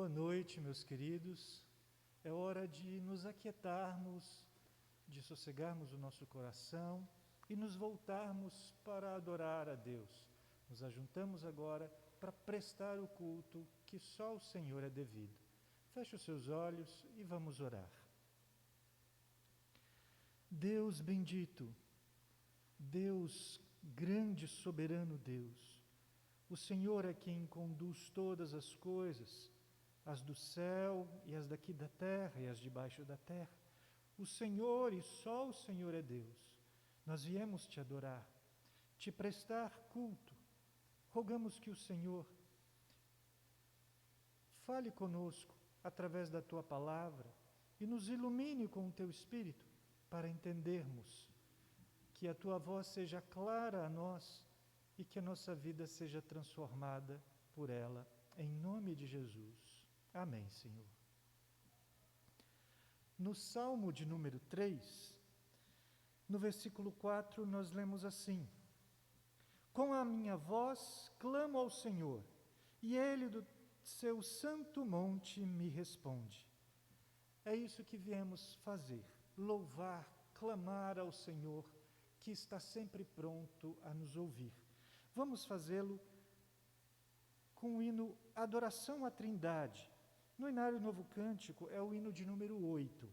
Boa noite, meus queridos. É hora de nos aquietarmos, de sossegarmos o nosso coração e nos voltarmos para adorar a Deus. Nos ajuntamos agora para prestar o culto que só ao Senhor é devido. Feche os seus olhos e vamos orar. Deus bendito, Deus grande, soberano Deus, o Senhor é quem conduz todas as coisas, as do céu e as daqui da terra e as debaixo da terra. O Senhor e só o Senhor é Deus. Nós viemos te adorar, te prestar culto. Rogamos que o Senhor fale conosco através da tua palavra e nos ilumine com o teu Espírito para entendermos, que a tua voz seja clara a nós e que a nossa vida seja transformada por ela, em nome de Jesus. Amém, Senhor. No Salmo de número 3, no versículo 4, nós lemos assim: Com a minha voz clamo ao Senhor, e Ele do seu santo monte me responde. É isso que viemos fazer, louvar, clamar ao Senhor, que está sempre pronto a nos ouvir. Vamos fazê-lo com o hino Adoração à Trindade. No Inário Novo Cântico é o hino de número 8.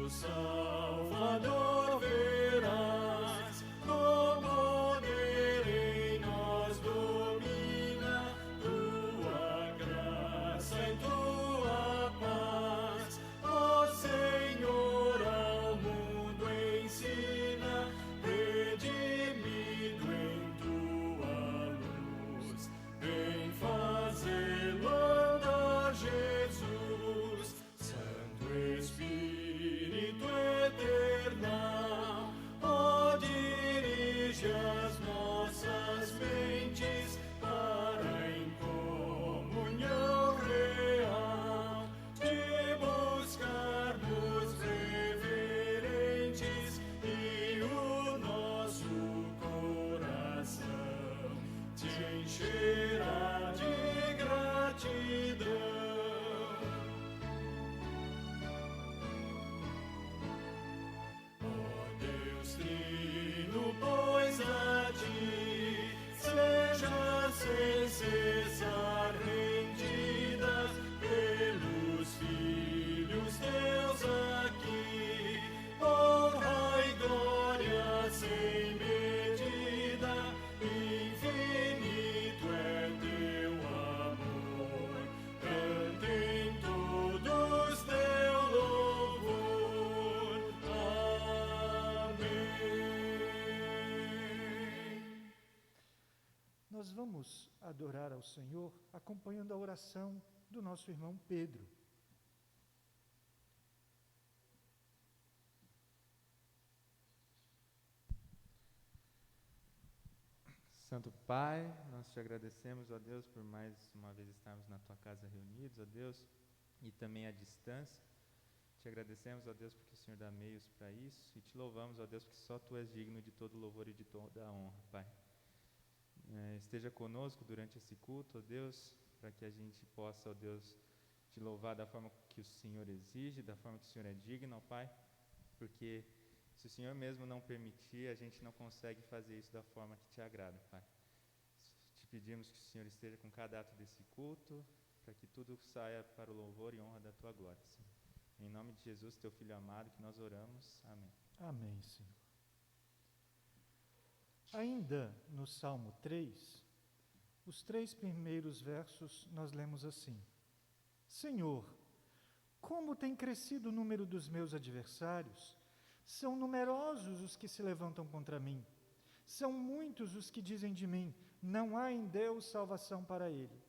Salvador verás, com poder em nós domina, tua graça e tua paz. Ó Senhor, ao mundo ensina, redimido em tua luz, vem fazê-lo andar, Jesus, Santo Espírito eternal, ó, dirige as nossas mentes para em comunhão real, de buscarmos reverentes e o nosso coração te encherá de gratidão. Trino, pois a ti seja sem cessar rendidas pelos filhos teus aqui, honra e glória sem medida, infinito é teu amor, cantem todos teu louvor. Nós vamos adorar ao Senhor acompanhando a oração do nosso irmão Pedro. Santo Pai, nós te agradecemos, ó Deus, por mais uma vez estarmos na tua casa reunidos, ó Deus, e também à distância. Te agradecemos, ó Deus, porque o Senhor dá meios para isso, e te louvamos, ó Deus, porque só tu és digno de todo louvor e de toda a honra, Pai. Esteja conosco durante esse culto, ó Deus, para que a gente possa, ó Deus, te louvar da forma que o Senhor exige, da forma que o Senhor é digno, ó Pai, porque se o Senhor mesmo não permitir, a gente não consegue fazer isso da forma que te agrada, Pai. Te pedimos que o Senhor esteja com cada ato desse culto, para que tudo saia para o louvor e honra da tua glória, Senhor. Em nome de Jesus, teu Filho amado, que nós oramos. Amém. Amém, Senhor. Ainda no Salmo 3, os 3 primeiros versos nós lemos assim: Senhor, Como tem crescido o número dos meus adversários? São numerosos os que se levantam contra mim. São muitos os que dizem de mim: não há em Deus salvação para ele.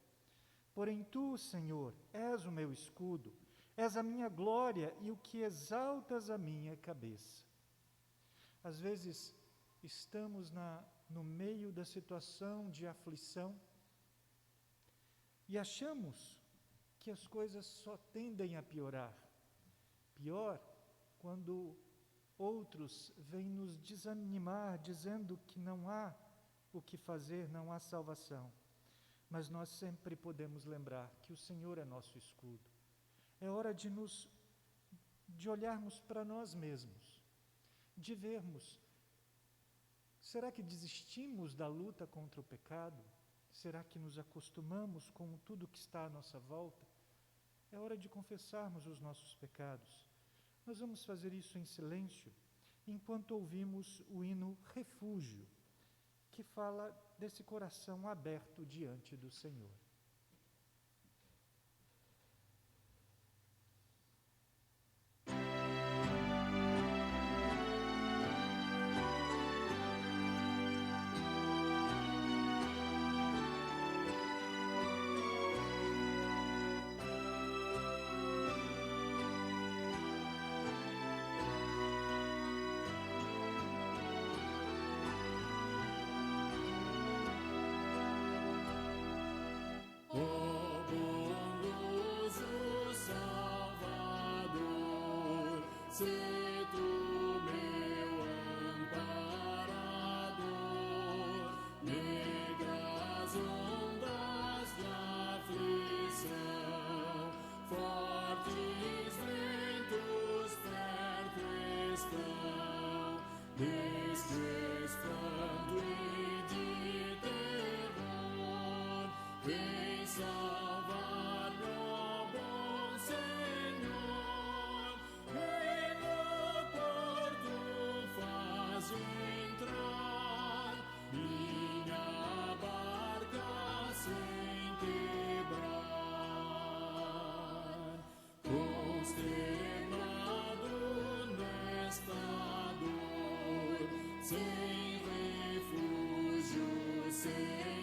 Porém tu, Senhor, és o meu escudo, és a minha glória e o que exaltas a minha cabeça. Às vezes estamos no meio da situação de aflição e achamos que as coisas só tendem a piorar. Pior quando outros vêm nos desanimar, dizendo que não há o que fazer, não há salvação. Mas nós sempre podemos lembrar que o Senhor é nosso escudo. É hora de olharmos para nós mesmos, de vermos: será que desistimos da luta contra o pecado? Será que nos acostumamos com tudo que está à nossa volta? É hora de confessarmos os nossos pecados. Nós vamos fazer isso em silêncio, enquanto ouvimos o hino Refúgio, que fala desse coração aberto diante do Senhor. Se tu meu amparador, negras ondas de aflição, fortes ventos perto estão, deste espanto e de terror, vem salvar-me, ó bom Senhor. Entrar, minha barca sem quebrar, consternado nesta dor, sem refúgio, sem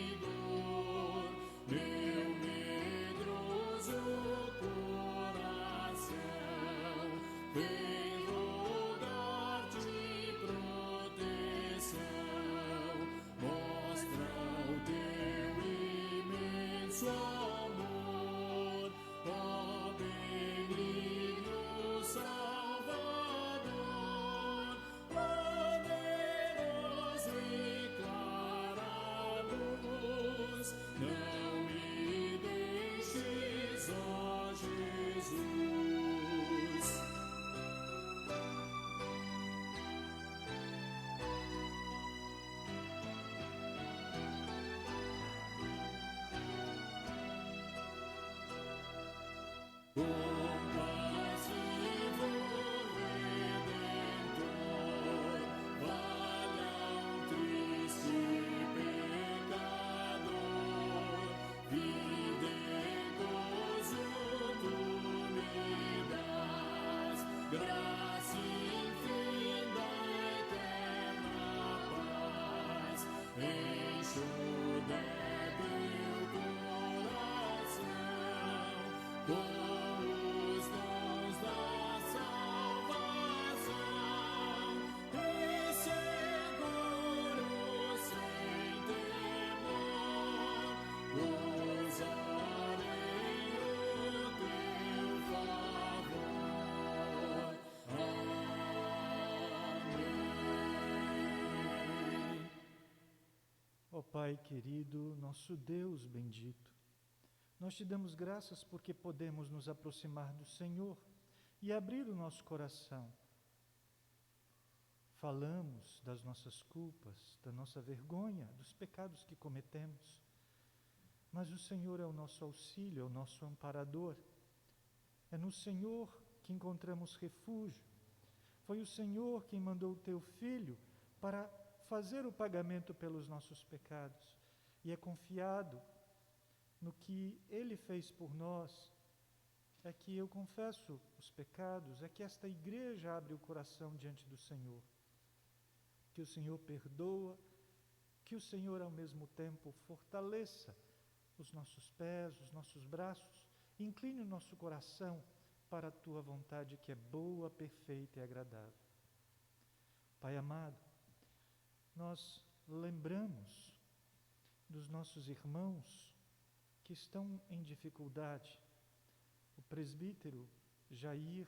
vigor, meu medroso coração vem amor, ó benigno Salvador, poderoso e clara luz, não me deixes, ó Jesus. Compassivo Redentor, valha triste pecador, videgoso tu me dás, graça infinda, eterna paz, enche o débil coração com os dons da salvação, e seguro sem temor, gozarei o teu favor. Amém. Ó Pai querido, nosso Deus bendito, nós te damos graças porque podemos nos aproximar do Senhor e abrir o nosso coração. Falamos das nossas culpas, da nossa vergonha, dos pecados que cometemos. Mas o Senhor é o nosso auxílio, é o nosso amparador. É no Senhor que encontramos refúgio. Foi o Senhor quem mandou o teu Filho para fazer o pagamento pelos nossos pecados. E é confiado no que Ele fez por nós, é que eu confesso os pecados, é que esta igreja abre o coração diante do Senhor, que o Senhor perdoa, que o Senhor ao mesmo tempo fortaleça os nossos pés, os nossos braços, incline o nosso coração para a Tua vontade que é boa, perfeita e agradável. Pai amado, nós lembramos dos nossos irmãos que estão em dificuldade. O presbítero Jair,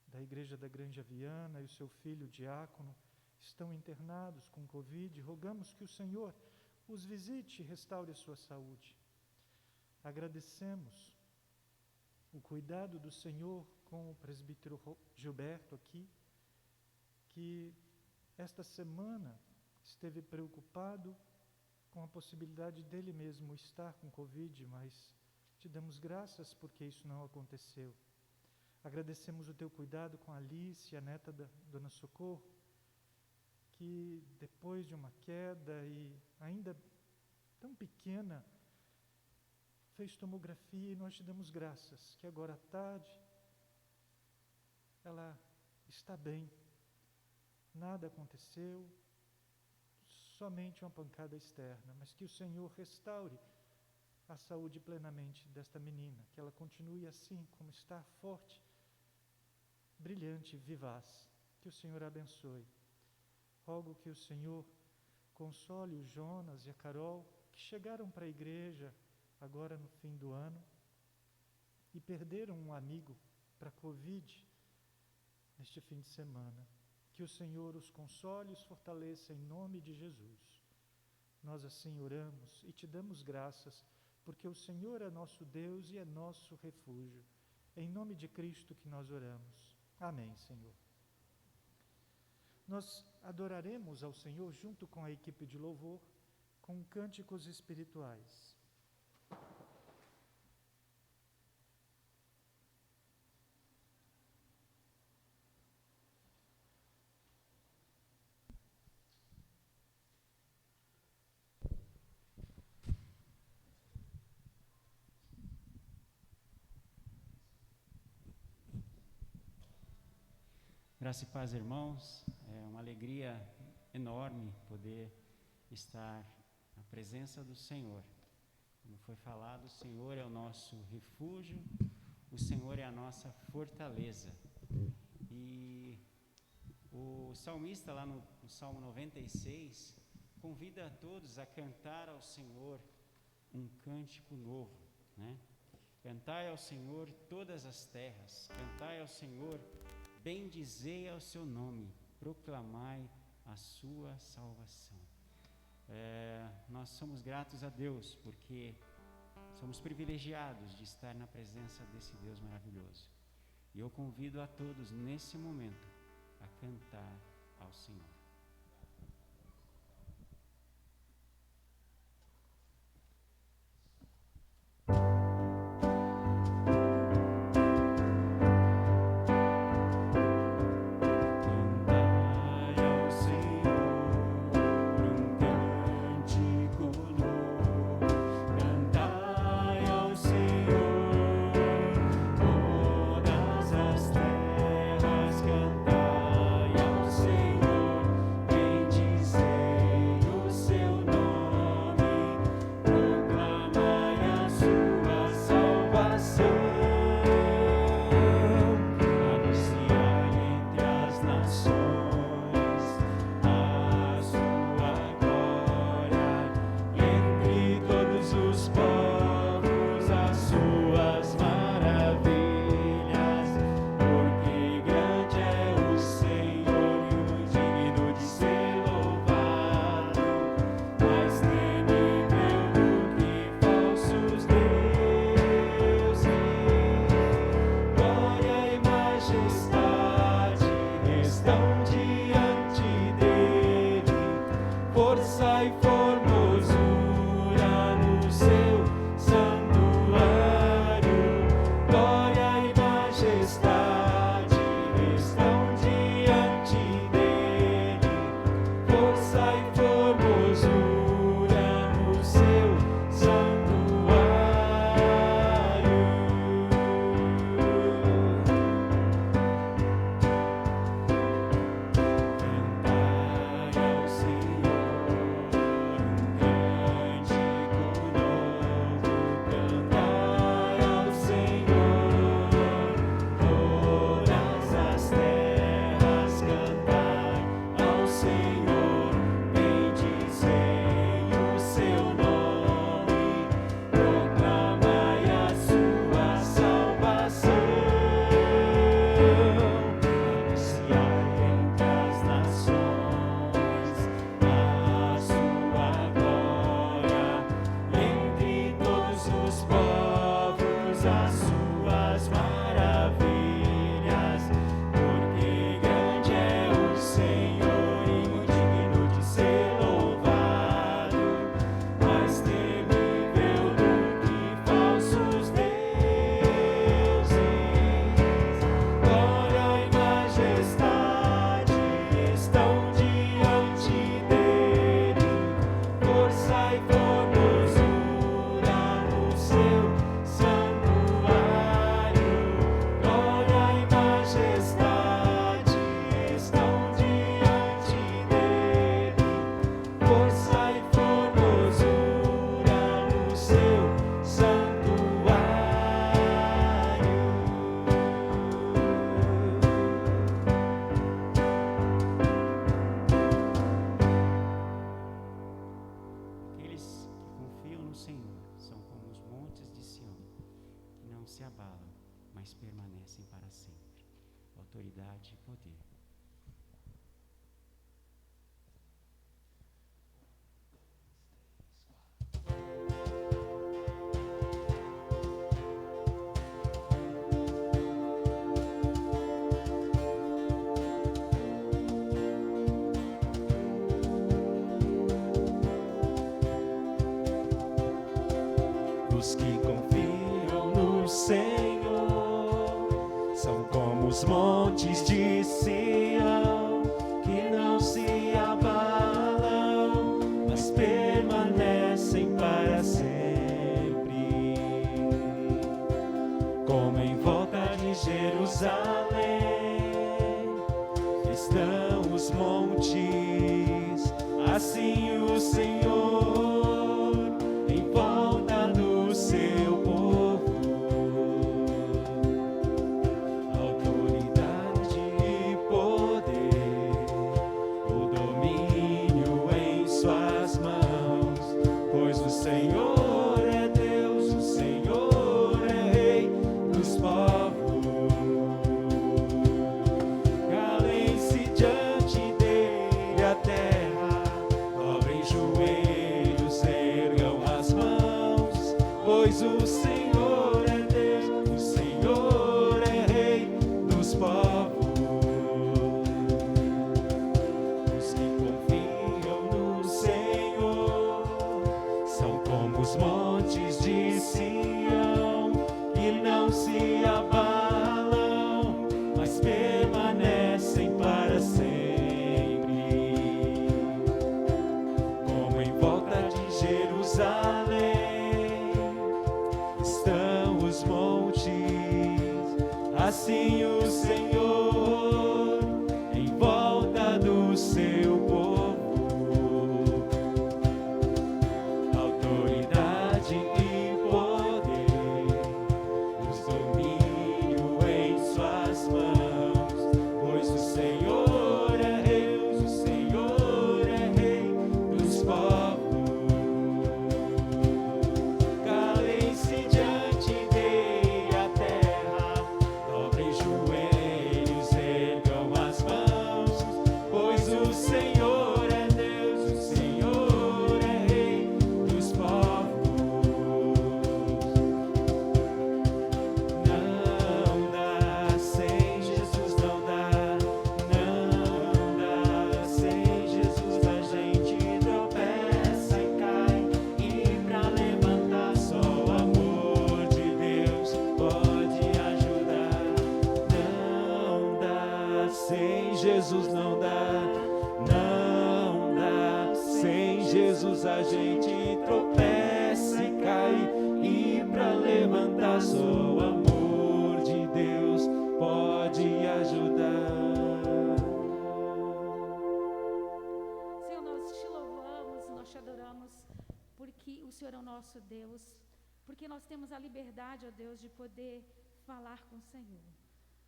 da Igreja da Granja Viana, e o seu filho Diácono estão internados com Covid. Rogamos que o Senhor os visite e restaure a sua saúde. Agradecemos o cuidado do Senhor com o presbítero Gilberto aqui, que esta semana esteve preocupado com a possibilidade dele mesmo estar com Covid, mas te damos graças porque isso não aconteceu. Agradecemos o teu cuidado com a Alice, a neta da Dona Socorro, que depois de uma queda e ainda tão pequena, fez tomografia, e nós te damos graças que agora à tarde ela está bem, nada aconteceu, somente uma pancada externa, mas que o Senhor restaure a saúde plenamente desta menina, que ela continue assim como está, forte, brilhante, vivaz. Que o Senhor a abençoe. Rogo que o Senhor console o Jonas e a Carol, que chegaram para a igreja agora no fim do ano e perderam um amigo para a Covid neste fim de semana. Que o Senhor os console e os fortaleça em nome de Jesus. Nós assim oramos e te damos graças, porque o Senhor é nosso Deus e é nosso refúgio. Em nome de Cristo que nós oramos. Amém, Senhor. Nós adoraremos ao Senhor junto com a equipe de louvor, com cânticos espirituais. Graça e paz, irmãos. É uma alegria enorme poder estar na presença do Senhor. Como foi falado, o Senhor é o nosso refúgio, o Senhor é a nossa fortaleza. E o salmista, lá no Salmo 96, convida a todos a cantar ao Senhor um cântico novo, né? Cantai ao Senhor todas as terras, cantai ao Senhor, bendizei ao seu nome, proclamai a sua salvação. Nós somos gratos a Deus porque somos privilegiados de estar na presença desse Deus maravilhoso. E eu convido a todos nesse momento a cantar ao Senhor. Cantai ao Senhor. Força e formosura no seu santuário, glória e majestade estão diante dele. Força e formosura no seu santuário. Aqueles que confiam no Senhor são como os montes de Sião, que não se abalam, mas permanecem para sempre. Autoridade e poder. Os que confiam no Senhor são como os montes de Sião, que não se abalam, mas permanecem para sempre. Como em volta de Jerusalém estão os montes, assim o Senhor em volta do seu povo. Autoridade e poder, o domínio em suas mãos, pois o Senhor é Deus, o Senhor é Rei dos povos. Calem-se diante dele a terra, dobrem joelhos, ergam as mãos, pois o Senhor é Deus, o Senhor é Rei dos povos. Os que confiam no Senhor são como os montes de Sião, que não se abalam, mas permanecem para sempre. Como em volta de Jerusalém estão os montes, assim o Senhor em volta do seu povo. Autoridade e poder, os domínio em suas mãos, pois o Senhor é Deus, o Senhor é Rei dos povos. Calem-se diante dele a terra, dobrem joelhos, ergam as mãos, pois o Senhor é Deus, o Senhor é Rei dos povos. Não dá, sem Jesus não dá, não dá, sem Jesus a gente tropeça e cai, e pra levantar só o amor de Deus pode ajudar. Não dá, sem Jesus não dá, não dá, sem Jesus a gente tropeça e cai, e pra levantar só o amor de Deus pode ajudar. Senhor, nós te louvamos, nós te adoramos, porque o Senhor é o nosso Deus, porque nós temos a liberdade, ó Deus, de poder falar com o Senhor.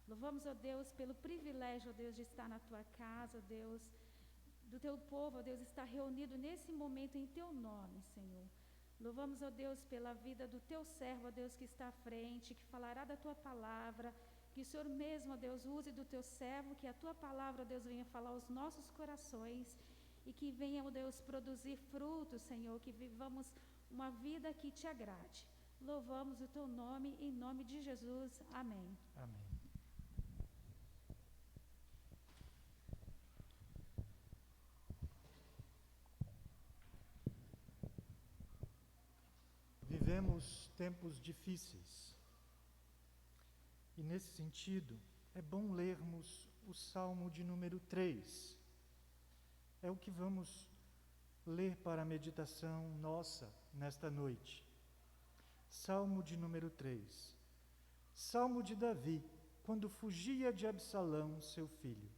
Louvamos, ó Deus, pelo privilégio, ó Deus, de estar na tua casa, ó Deus, do teu povo, ó Deus, estar reunido nesse momento em teu nome, Senhor. Louvamos, ó Deus, pela vida do teu servo, ó Deus, que está à frente, que falará da tua palavra, que o Senhor mesmo, ó Deus, use do teu servo, que a tua palavra, ó Deus, venha falar aos nossos corações e que venha, ó Deus, produzir frutos, Senhor, que vivamos uma vida que te agrade. Louvamos o teu nome, em nome de Jesus. Amém. Amém. Vivemos tempos difíceis. E nesse sentido, é bom lermos o Salmo de número 3. É o que vamos ler para a meditação nossa nesta noite. Salmo de número 3. Salmo de Davi, quando fugia de Absalão, seu filho.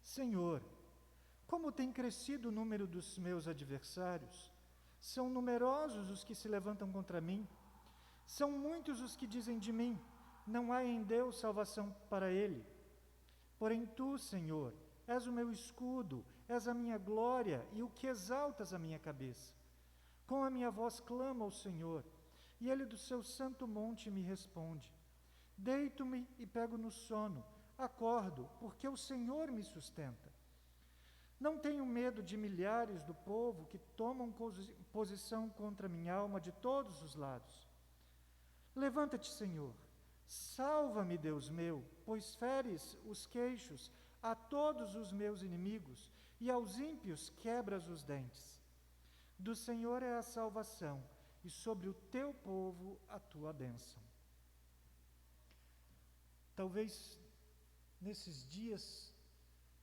Senhor, como tem crescido o número dos meus adversários? São numerosos os que se levantam contra mim. São muitos os que dizem de mim: não há em Deus salvação para ele. Porém tu, Senhor, és o meu escudo, és a minha glória e o que exaltas a minha cabeça. Com a minha voz clamo ao Senhor, e ele do seu santo monte me responde. Deito-me e pego no sono, acordo, porque o Senhor me sustenta. Não tenho medo de milhares do povo que tomam posição contra minha alma de todos os lados. Levanta-te, Senhor, salva-me, Deus meu, pois feres os queixos a todos os meus inimigos e aos ímpios quebras os dentes. Do Senhor é a salvação, e sobre o teu povo a tua bênção. Talvez nesses dias,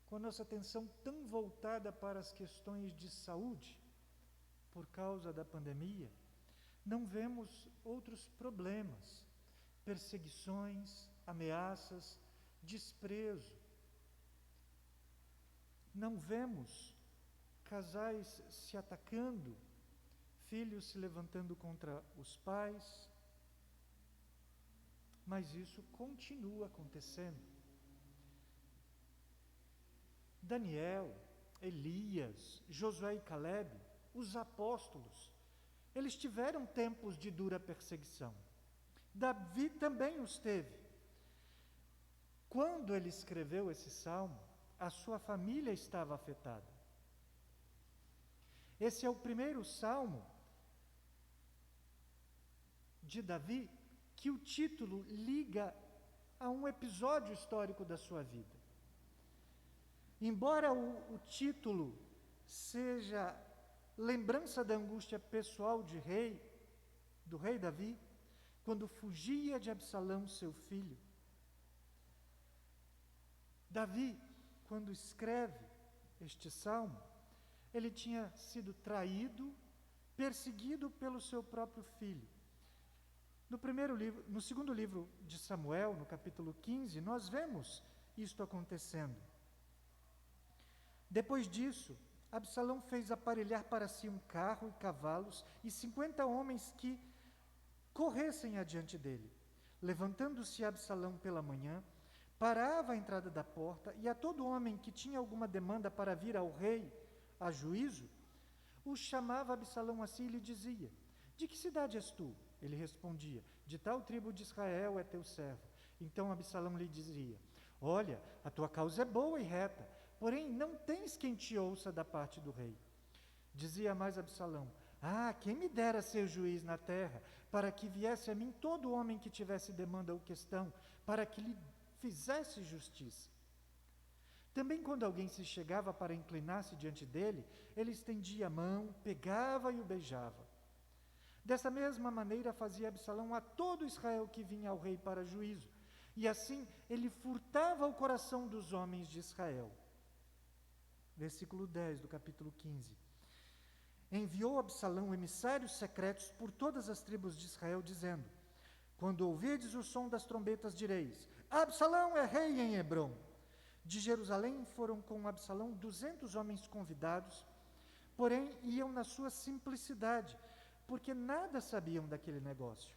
com a nossa atenção tão voltada para as questões de saúde, por causa da pandemia, não vemos outros problemas, perseguições, ameaças, desprezo. Não vemos casais se atacando, filhos se levantando contra os pais, mas isso continua acontecendo. Daniel, Elias, Josué e Calebe, os apóstolos, eles tiveram tempos de dura perseguição. Davi também os teve. Quando ele escreveu esse salmo, a sua família estava afetada. Esse é o primeiro salmo de Davi que o título liga a um episódio histórico da sua vida. Embora o título seja lembrança da angústia pessoal do rei Davi, quando fugia de Absalão, seu filho. Davi, quando escreve este salmo, ele tinha sido traído, perseguido pelo seu próprio filho. No segundo livro de Samuel, no capítulo 15, nós vemos isto acontecendo. Depois disso, Absalão fez aparelhar para si um carro e cavalos e 50 homens que corressem adiante dele. Levantando-se Absalão pela manhã, parava à entrada da porta e a todo homem que tinha alguma demanda para vir ao rei a juízo, o chamava Absalão a si e lhe dizia: de que cidade és tu? Ele respondia: de tal tribo de Israel é teu servo. Então Absalão lhe dizia: olha, a tua causa é boa e reta, porém não tens quem te ouça da parte do rei. Dizia mais Absalão: quem me dera ser juiz na terra, para que viesse a mim todo homem que tivesse demanda ou questão, para que lhe fizesse justiça. Também quando alguém se chegava para inclinar-se diante dele, ele estendia a mão, pegava e o beijava. Dessa mesma maneira fazia Absalão a todo Israel que vinha ao rei para juízo, e assim ele furtava o coração dos homens de Israel. Versículo 10 do capítulo 15. Enviou Absalão emissários secretos por todas as tribos de Israel, dizendo: quando ouvirdes o som das trombetas, direis: Absalão é rei em Hebrom. De Jerusalém foram com Absalão 200 homens convidados, porém iam na sua simplicidade, porque nada sabiam daquele negócio.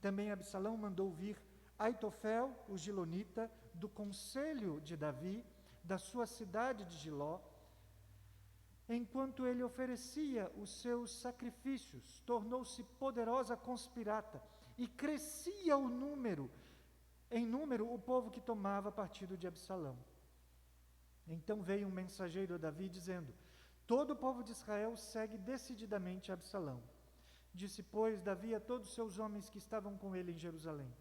Também Absalão mandou vir Aitofel, o gilonita, do conselho de Davi, da sua cidade de Giló. Enquanto ele oferecia os seus sacrifícios, tornou-se poderosa conspirata e crescia em número o povo que tomava partido de Absalão. Então veio um mensageiro a Davi dizendo: todo o povo de Israel segue decididamente Absalão. Disse, pois, Davi a todos os seus homens que estavam com ele em Jerusalém: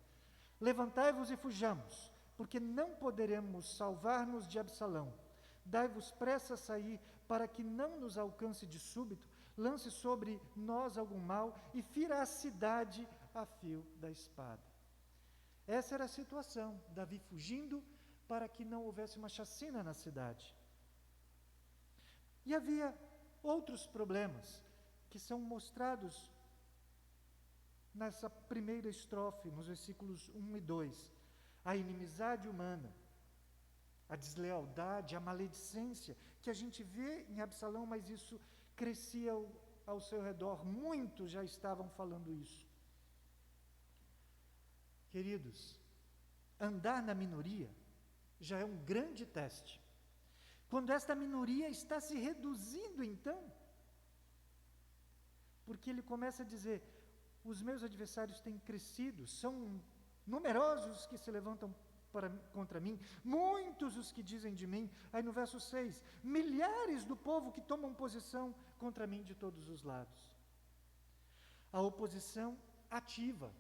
levantai-vos e fujamos, porque não poderemos salvar-nos de Absalão. Dai-vos pressa a sair, para que não nos alcance de súbito, lance sobre nós algum mal e fira a cidade a fio da espada. Essa era a situação, Davi fugindo para que não houvesse uma chacina na cidade. E havia outros problemas que são mostrados nessa primeira estrofe, nos versículos 1 e 2. A inimizade humana, a deslealdade, a maledicência, que a gente vê em Absalão, mas isso crescia ao seu redor. Muitos já estavam falando isso. Queridos, andar na minoria já é um grande teste. Quando esta minoria está se reduzindo, então, porque ele começa a dizer: os meus adversários têm crescido, são numerosos os que se levantam contra mim, muitos os que dizem de mim. Aí no verso 6, milhares do povo que tomam posição contra mim de todos os lados. A oposição ativa,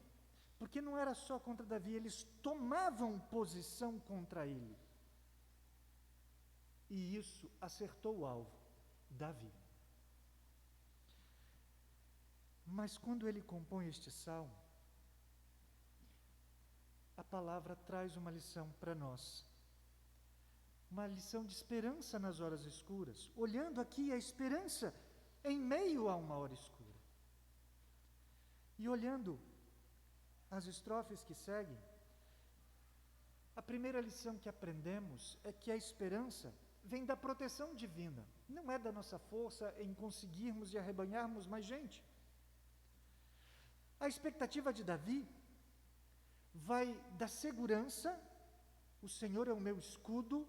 porque não era só contra Davi, eles tomavam posição contra ele. E isso acertou o alvo, Davi. Mas quando ele compõe este salmo, a palavra traz uma lição para nós. Uma lição de esperança nas horas escuras. Olhando aqui a esperança em meio a uma hora escura. E olhando as estrofes que seguem, a primeira lição que aprendemos é que a esperança vem da proteção divina. Não é da nossa força em conseguirmos e arrebanharmos mais gente. A expectativa de Davi vai da segurança, o Senhor é o meu escudo,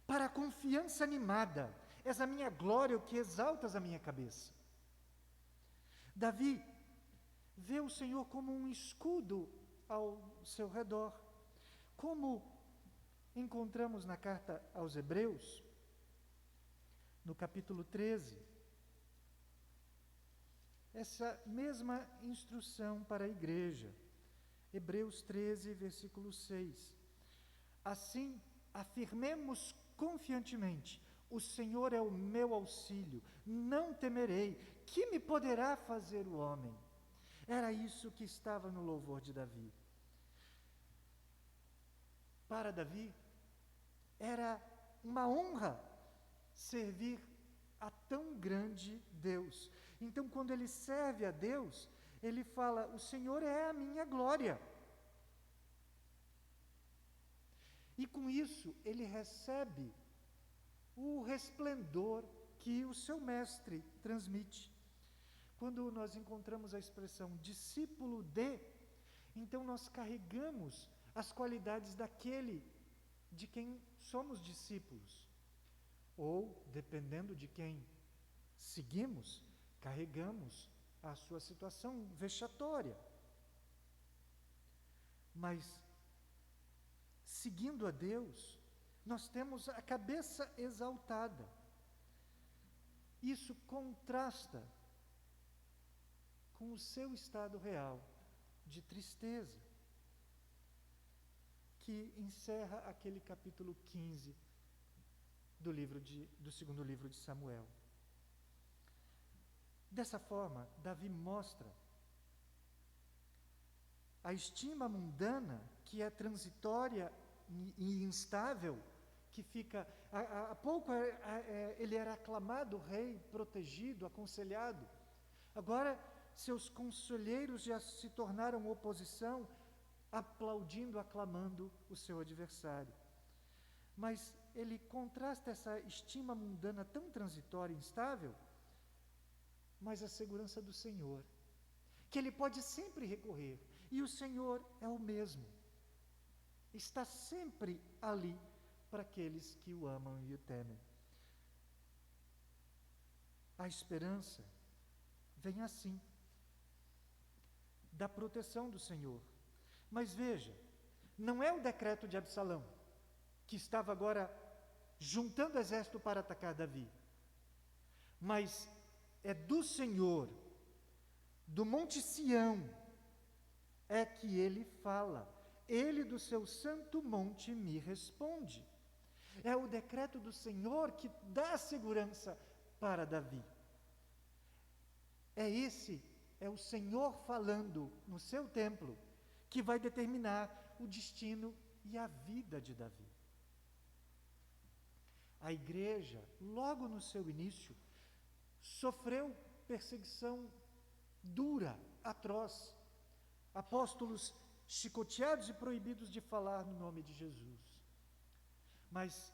para a confiança animada, és a minha glória, o que exaltas a minha cabeça. Davi vê o Senhor como um escudo ao seu redor, como encontramos na carta aos Hebreus, no capítulo 13, essa mesma instrução para a igreja. Hebreus 13, versículo 6. Assim, afirmemos confiantemente: o Senhor é o meu auxílio, não temerei. Que me poderá fazer o homem? Era isso que estava no louvor de Davi. Para Davi, era uma honra servir a tão grande Deus. Então, quando ele serve a Deus, ele fala: o Senhor é a minha glória. E com isso, ele recebe o resplendor que o seu mestre transmite. Quando nós encontramos a expressão discípulo de, então nós carregamos as qualidades daquele de quem somos discípulos. Ou, dependendo de quem seguimos, carregamos a sua situação vexatória. Mas, seguindo a Deus, nós temos a cabeça exaltada. Isso contrasta com o seu estado real de tristeza, que encerra aquele capítulo 15 do segundo livro de Samuel. Dessa forma, Davi mostra a estima mundana, que é transitória e instável, que fica... Há pouco ele era aclamado rei, protegido, aconselhado. Agora, seus conselheiros já se tornaram oposição, aplaudindo, aclamando o seu adversário. Mas ele contrasta essa estima mundana tão transitória e instável, mas a segurança do Senhor, que ele pode sempre recorrer, e o Senhor é o mesmo, está sempre ali para aqueles que o amam e o temem. A esperança vem assim, da proteção do Senhor. Mas veja, não é o decreto de Absalão, que estava agora juntando exército para atacar Davi, mas é do Senhor, do Monte Sião, é que ele fala. Ele do seu santo monte me responde. É o decreto do Senhor que dá segurança para Davi. É o Senhor falando no seu templo, que vai determinar o destino e a vida de Davi. A igreja, logo no seu início, sofreu perseguição dura, atroz. Apóstolos chicoteados e proibidos de falar no nome de Jesus. Mas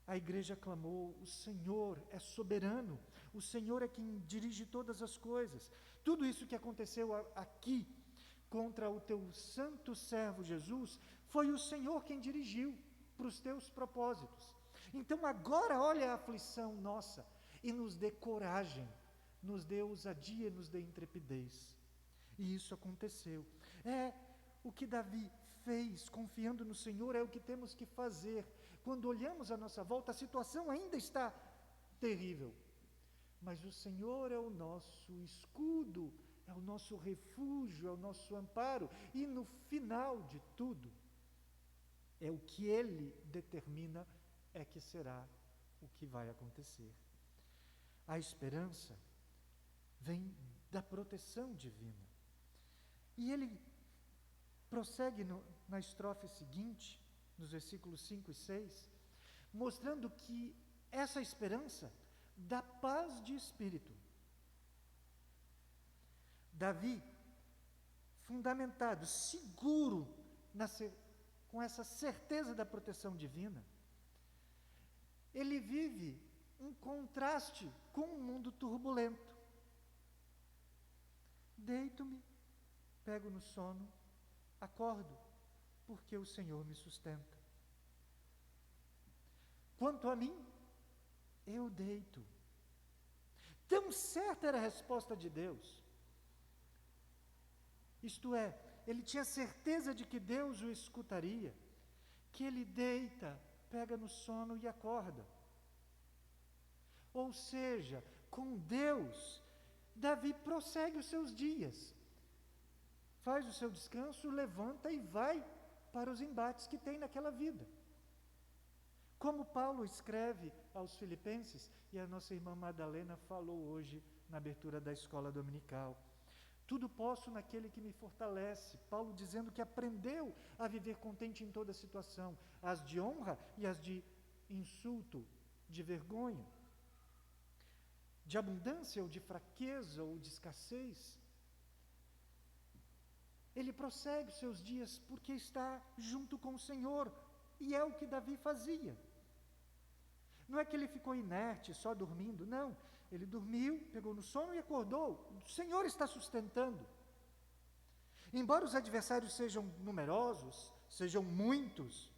a igreja clamou: o Senhor é soberano, o Senhor é quem dirige todas as coisas. Tudo isso que aconteceu aqui contra o teu santo servo Jesus, foi o Senhor quem dirigiu para os teus propósitos. Então agora olha a aflição nossa e nos dê coragem, nos dê ousadia, nos dê intrepidez. E isso aconteceu. É o que Davi fez, confiando no Senhor, é o que temos que fazer. Quando olhamos à nossa volta, a situação ainda está terrível. Mas o Senhor é o nosso escudo, é o nosso refúgio, é o nosso amparo. E no final de tudo, é o que Ele determina é que será o que vai acontecer. A esperança vem da proteção divina. E ele prossegue na estrofe seguinte, nos versículos 5 e 6, mostrando que essa esperança dá paz de espírito. Davi, fundamentado, seguro, com essa certeza da proteção divina, ele vive um contraste com um mundo turbulento. Deito-me, pego no sono, acordo, porque o Senhor me sustenta. Quanto a mim, eu deito. Tão certa era a resposta de Deus. Isto é, ele tinha certeza de que Deus o escutaria, que ele deita, pega no sono e acorda. Ou seja, com Deus, Davi prossegue os seus dias, faz o seu descanso, levanta e vai para os embates que tem naquela vida. Como Paulo escreve aos Filipenses, e a nossa irmã Madalena falou hoje na abertura da escola dominical. Tudo posso naquele que me fortalece. Paulo dizendo que aprendeu a viver contente em toda situação, as de honra e as de insulto, de vergonha, de abundância ou de fraqueza ou de escassez. Ele prossegue os seus dias porque está junto com o Senhor, e é o que Davi fazia. Não é que ele ficou inerte, só dormindo, não. Ele dormiu, pegou no sono e acordou. O Senhor está sustentando. Embora os adversários sejam numerosos, sejam muitos,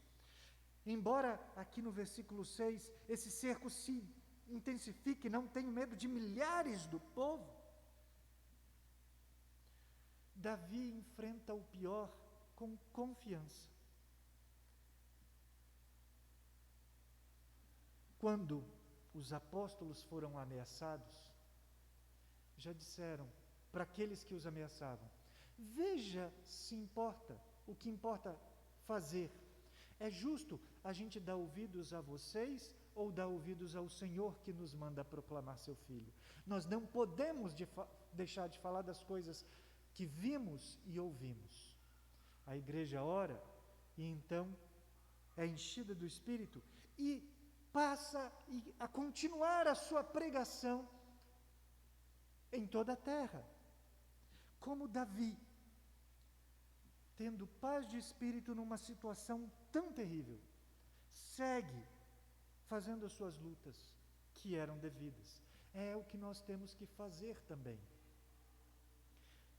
embora aqui no versículo 6 esse cerco se intensifique, não tenho medo de milhares do povo, Davi enfrenta o pior com confiança. Quando os apóstolos foram ameaçados, já disseram para aqueles que os ameaçavam: veja se importa, o que importa fazer. É justo a gente dar ouvidos a vocês ou dar ouvidos ao Senhor que nos manda proclamar seu Filho? Nós não podemos deixar de falar das coisas que vimos e ouvimos. A igreja ora e então é enchida do Espírito e passa a continuar a sua pregação em toda a terra. Como Davi, tendo paz de espírito numa situação tão terrível, segue fazendo as suas lutas que eram devidas. É o que nós temos que fazer também.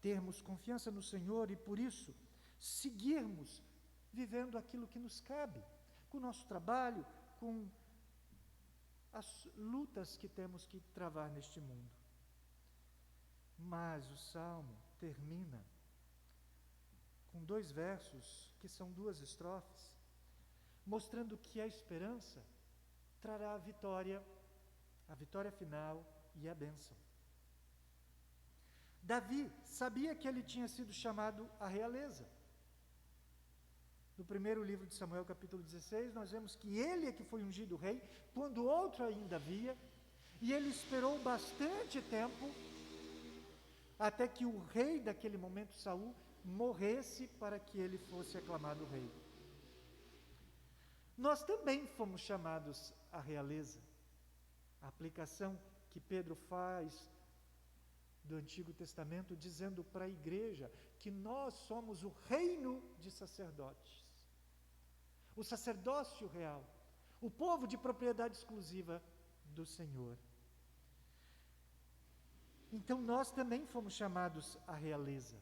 Termos confiança no Senhor e, por isso, seguirmos vivendo aquilo que nos cabe, com o nosso trabalho, com as lutas que temos que travar neste mundo. Mas o Salmo termina com 2 versos, que são 2 estrofes, mostrando que a esperança trará a vitória final e a bênção. Davi sabia que ele tinha sido chamado à realeza. No primeiro livro de Samuel, capítulo 16, nós vemos que ele é que foi ungido rei, quando outro ainda havia, e ele esperou bastante tempo, até que o rei daquele momento, Saul, morresse para que ele fosse aclamado rei. Nós também fomos chamados a realeza. A aplicação que Pedro faz do Antigo Testamento, dizendo para a igreja que nós somos o reino de sacerdotes, o sacerdócio real, o povo de propriedade exclusiva do Senhor. Então nós também fomos chamados à realeza.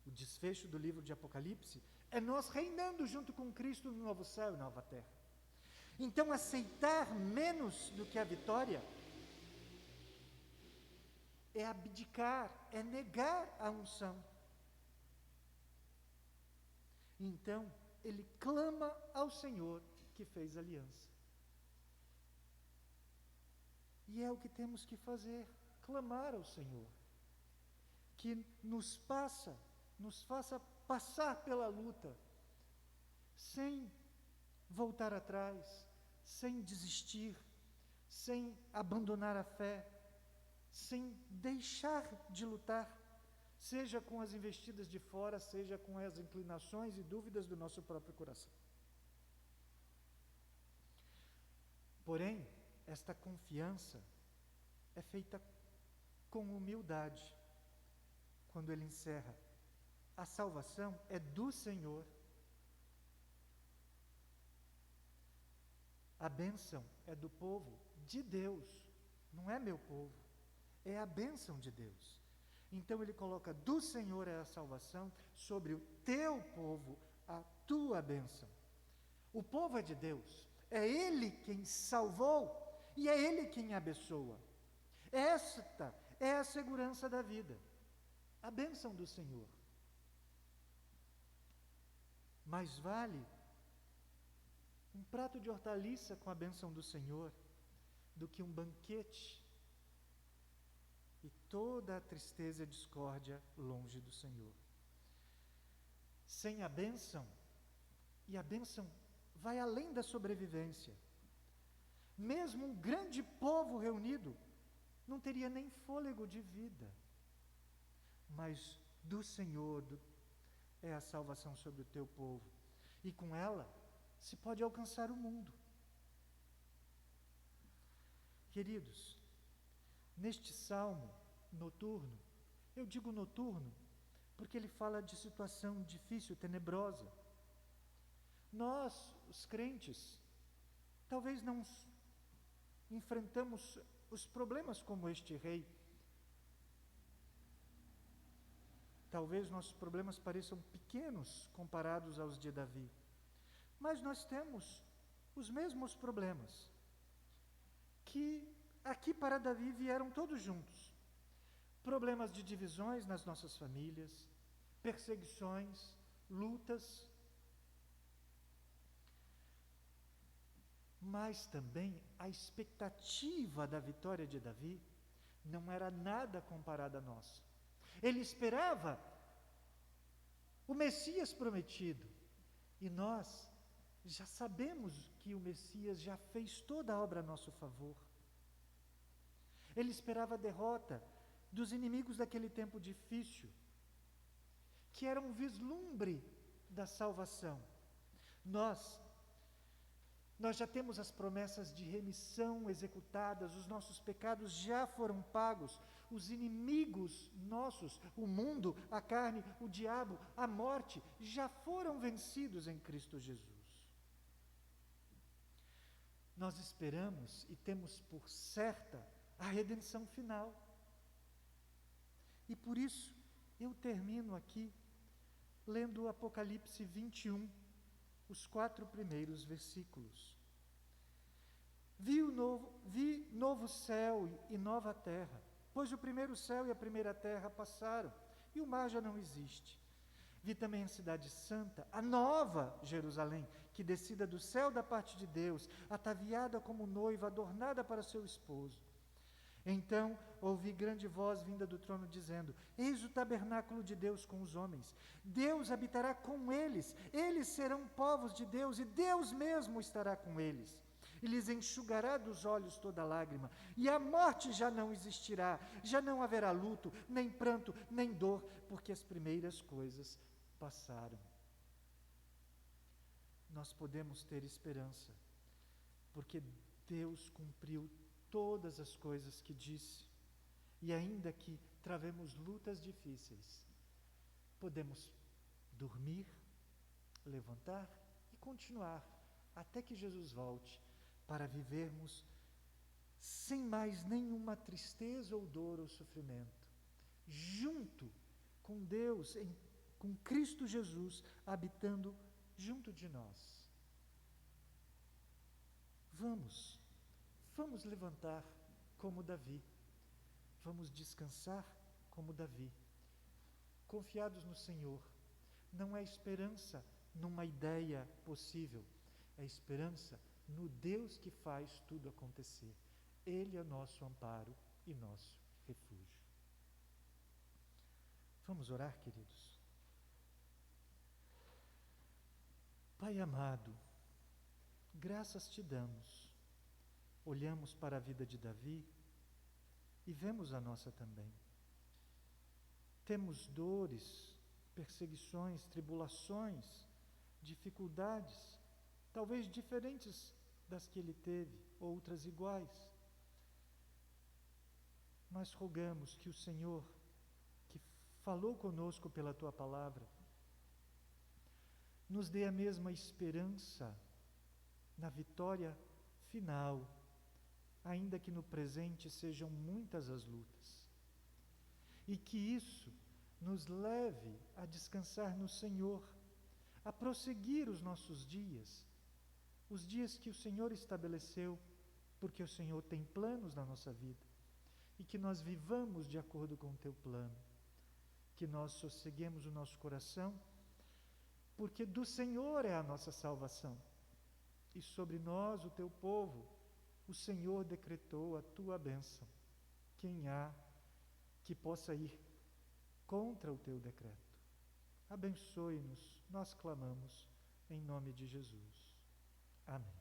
O desfecho do livro de Apocalipse é nós reinando junto com Cristo no novo céu e nova terra. Então aceitar menos do que a vitória é abdicar, é negar a unção. Então, ele clama ao Senhor que fez aliança. E é o que temos que fazer, clamar ao Senhor, que nos faça passar pela luta, sem voltar atrás, sem desistir, sem abandonar a fé, sem deixar de lutar, seja com as investidas de fora, seja com as inclinações e dúvidas do nosso próprio coração. Porém, esta confiança é feita com humildade, quando ele encerra: a salvação é do Senhor. A bênção é do povo de Deus, não é meu povo, é a bênção de Deus. Então ele coloca: do Senhor é a salvação, sobre o teu povo a tua bênção. O povo é de Deus, é Ele quem salvou e é Ele quem abençoa. Esta é a segurança da vida, a bênção do Senhor. Mais vale um prato de hortaliça com a bênção do Senhor do que um banquete e toda a tristeza e a discórdia longe do Senhor. Sem a bênção, e a bênção vai além da sobrevivência, mesmo um grande povo reunido não teria nem fôlego de vida. Mas do Senhor é a salvação sobre o teu povo, e com ela se pode alcançar o mundo. Queridos, neste salmo noturno, eu digo noturno porque ele fala de situação difícil, tenebrosa. Nós, os crentes, talvez não enfrentamos os problemas como este rei. Talvez nossos problemas pareçam pequenos comparados aos de Davi. Mas nós temos os mesmos problemas, que aqui para Davi vieram todos juntos. Problemas de divisões nas nossas famílias, perseguições, lutas. Mas também a expectativa da vitória de Davi não era nada comparada a nós. Ele esperava o Messias prometido, e nós já sabemos que o Messias já fez toda a obra a nosso favor. Ele esperava a derrota dos inimigos daquele tempo difícil, que era um vislumbre da salvação. Nós já temos as promessas de remissão executadas, os nossos pecados já foram pagos, os inimigos nossos, o mundo, a carne, o diabo, a morte, já foram vencidos em Cristo Jesus. Nós esperamos e temos por certa a redenção final. E por isso, eu termino aqui lendo o Apocalipse 21, os 4 primeiros versículos. Vi novo céu e nova terra, pois o primeiro céu e a primeira terra passaram, e o mar já não existe. Vi também a cidade santa, a nova Jerusalém, que descida do céu da parte de Deus, ataviada como noiva, adornada para seu esposo. Então ouvi grande voz vinda do trono dizendo: eis o tabernáculo de Deus com os homens. Deus habitará com eles serão povos de Deus, e Deus mesmo estará com eles. E lhes enxugará dos olhos toda lágrima, e a morte já não existirá, já não haverá luto, nem pranto, nem dor, porque as primeiras coisas passaram. Nós podemos ter esperança, porque Deus cumpriu todas as coisas que disse. E ainda que travemos lutas difíceis, podemos dormir, levantar e continuar até que Jesus volte, para vivermos sem mais nenhuma tristeza ou dor ou sofrimento, junto com Deus, com Cristo Jesus habitando junto de nós. Vamos levantar como Davi, vamos descansar como Davi, confiados no Senhor. Não é esperança numa ideia possível, é esperança no Deus que faz tudo acontecer. Ele é nosso amparo e nosso refúgio. Vamos orar, queridos. Pai amado, graças te damos. Olhamos para a vida de Davi e vemos a nossa também. Temos dores, perseguições, tribulações, dificuldades, talvez diferentes das que ele teve, outras iguais. Mas rogamos que o Senhor, que falou conosco pela tua palavra, nos dê a mesma esperança na vitória final, ainda que no presente sejam muitas as lutas. E que isso nos leve a descansar no Senhor, a prosseguir os nossos dias, os dias que o Senhor estabeleceu, porque o Senhor tem planos na nossa vida, e que nós vivamos de acordo com o teu plano, que nós sosseguemos o nosso coração, porque do Senhor é a nossa salvação, e sobre nós, o teu povo, o Senhor decretou a tua bênção. Quem há que possa ir contra o teu decreto? Abençoe-nos, nós clamamos, em nome de Jesus. Amém.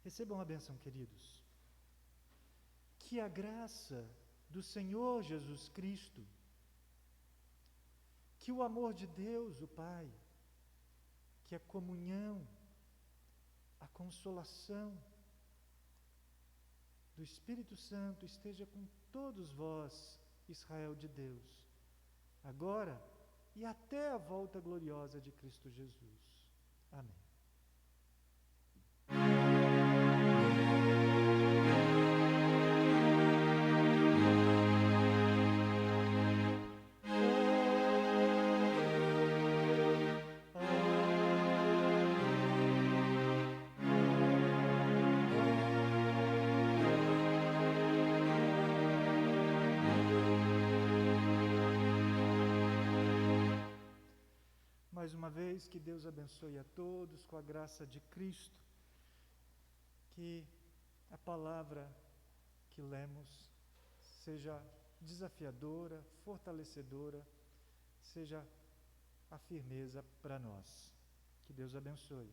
Recebam a bênção, queridos. Que a graça do Senhor Jesus Cristo, que o amor de Deus, o Pai, que a comunhão, a consolação do Espírito Santo esteja com todos vós, Israel de Deus, agora e até a volta gloriosa de Cristo Jesus. Amém. Mais uma vez, que Deus abençoe a todos com a graça de Cristo, que a palavra que lemos seja desafiadora, fortalecedora, seja a firmeza para nós. Que Deus abençoe.